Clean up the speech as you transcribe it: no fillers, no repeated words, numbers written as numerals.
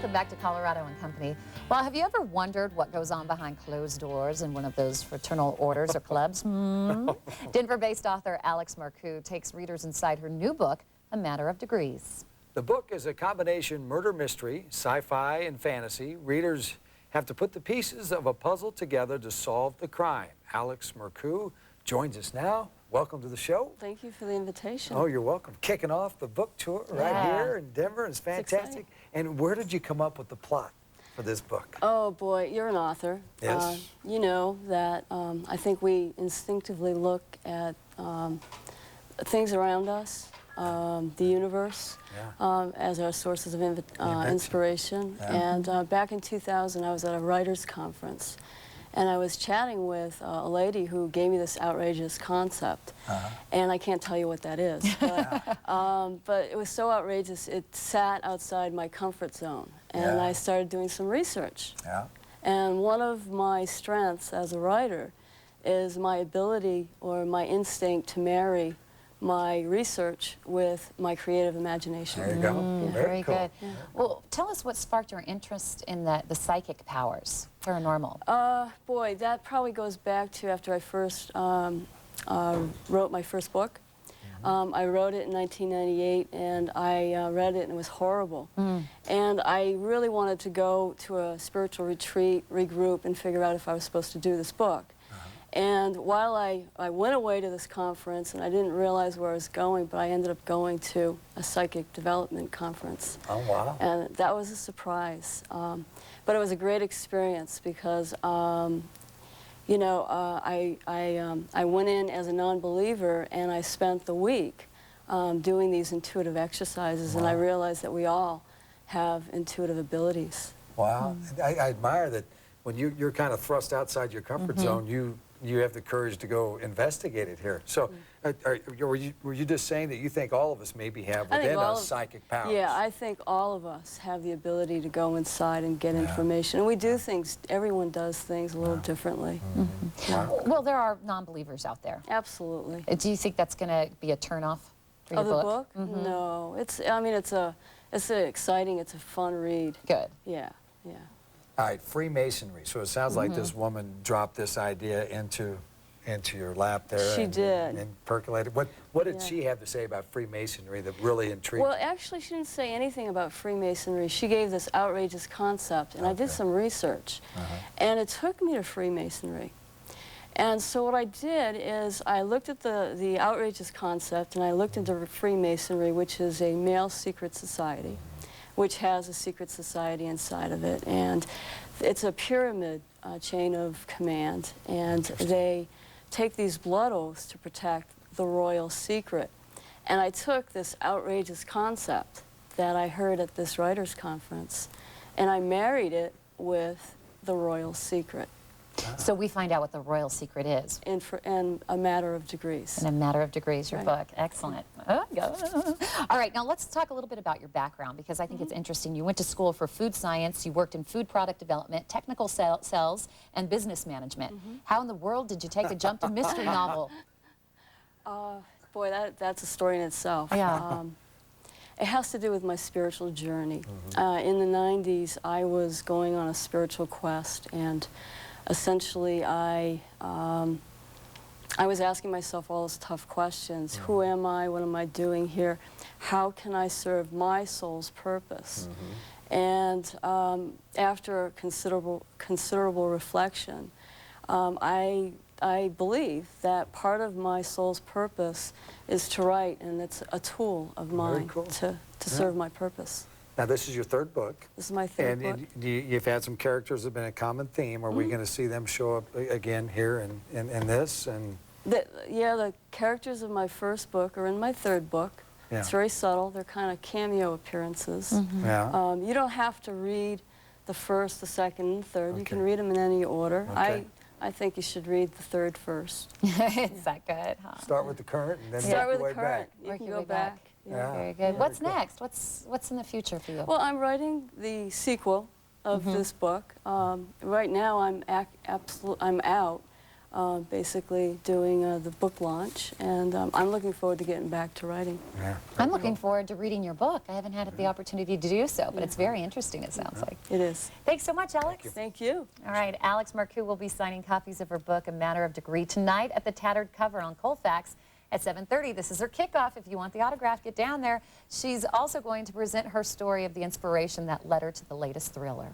Welcome back to Colorado and Company. Well, have you ever wondered what goes on behind closed doors in one of those fraternal orders or clubs? Denver-based author Alex Marcoux takes readers inside her new book, A Matter of Degrees. The book is a combination murder mystery, sci-fi, and fantasy. Readers have to put the pieces of a puzzle together to solve the crime. Alex Marcoux joins us now. Welcome to the show. Thank you for the invitation. Oh, you're welcome. Kicking off the book tour right here in Denver. It's fantastic. And where did you come up with the plot for this book? Oh, boy, you're an author. Yes. You know that I think we instinctively look at things around us, the universe, as our sources of inspiration. Yeah. And back in 2000, I was at a writer's conference. And I was chatting with a lady who gave me this outrageous concept. And I can't tell you what that is. But it was so outrageous, it sat outside my comfort zone. And I started doing some research. And one of my strengths as a writer is my ability or my instinct to marry my research with my creative imagination. There you go. Very cool. good. Yeah. Well, tell us what sparked your interest in the psychic powers, paranormal. Boy, that probably goes back to after I first wrote my first book. I wrote it in 1998, and I read it, and it was horrible. And I really wanted to go to a spiritual retreat, regroup, and figure out if I was supposed to do this book. And while I went away to this conference, and I didn't realize where I was going, but I ended up going to a psychic development conference. Oh, wow. And that was a surprise. But it was a great experience because, you know, I went in as a non-believer, and I spent the week doing these intuitive exercises, and I realized that we all have intuitive abilities. Wow. I admire that when you're kind of thrust outside your comfort zone, you have the courage to go investigate it here. So were you just saying that you think all of us maybe have within us psychic powers? Yeah, I think all of us have the ability to go inside and get information. And we do things, everyone does things a little differently. Well, there are non-believers out there. Absolutely. Do you think that's going to be a turnoff for your book? The book? No. I mean, it's exciting, it's a fun read. Good. Yeah. All right, Freemasonry. So it sounds like this woman dropped this idea into your lap there. She did. And percolated. What did she have to say about Freemasonry that really intrigued you? Well, actually, she didn't say anything about Freemasonry. She gave this outrageous concept, and I did some research. And it took me to Freemasonry. And so what I did is I looked at the outrageous concept, and I looked into Freemasonry, which is a male secret society, which has a secret society inside of it. And it's a pyramid chain of command, and they take these blood oaths to protect the royal secret. And I took this outrageous concept that I heard at this writer's conference, and I married it with the royal secret. So we find out what the royal secret is. In A Matter of Degrees. In A Matter of Degrees, your book. Excellent. All right, now let's talk a little bit about your background, because I think it's interesting. You went to school for food science, you worked in food product development, technical sales, and business management. How in the world did you take a jump to mystery novel? Boy, that's a story in itself. Yeah. It has to do with my spiritual journey. In the 90s, I was going on a spiritual quest, and essentially, I was asking myself all those tough questions. Who am I? What am I doing here? How can I serve my soul's purpose? And after considerable reflection, I believe that part of my soul's purpose is to write, and it's a tool of mine to serve my purpose. Now, this is your third book. This is my third book. And you've had some characters that have been a common theme. Are we going to see them show up again here in this? The characters of my first book are in my third book. It's very subtle. They're kind of cameo appearances. You don't have to read the first, the second, and the third. You can read them in any order. I think you should read the third first. Is that good? Huh? Start with the current and then start work with your the way current. back. You can go back. Very good. What's next? What's in the future for you? Well, I'm writing the sequel of this book. Right now, I'm out. basically doing the book launch, and I'm looking forward to getting back to writing. Yeah. I'm looking forward to reading your book. I haven't had the opportunity to do so, but it's very interesting, it sounds like. It is. Thanks so much, Alex. Thank you. All right, Alex Marcoux will be signing copies of her book, A Matter of Degree, tonight at the Tattered Cover on Colfax at 7:30. This is her kickoff. If you want the autograph, get down there. She's also going to present her story of the inspiration that led her to the latest thriller.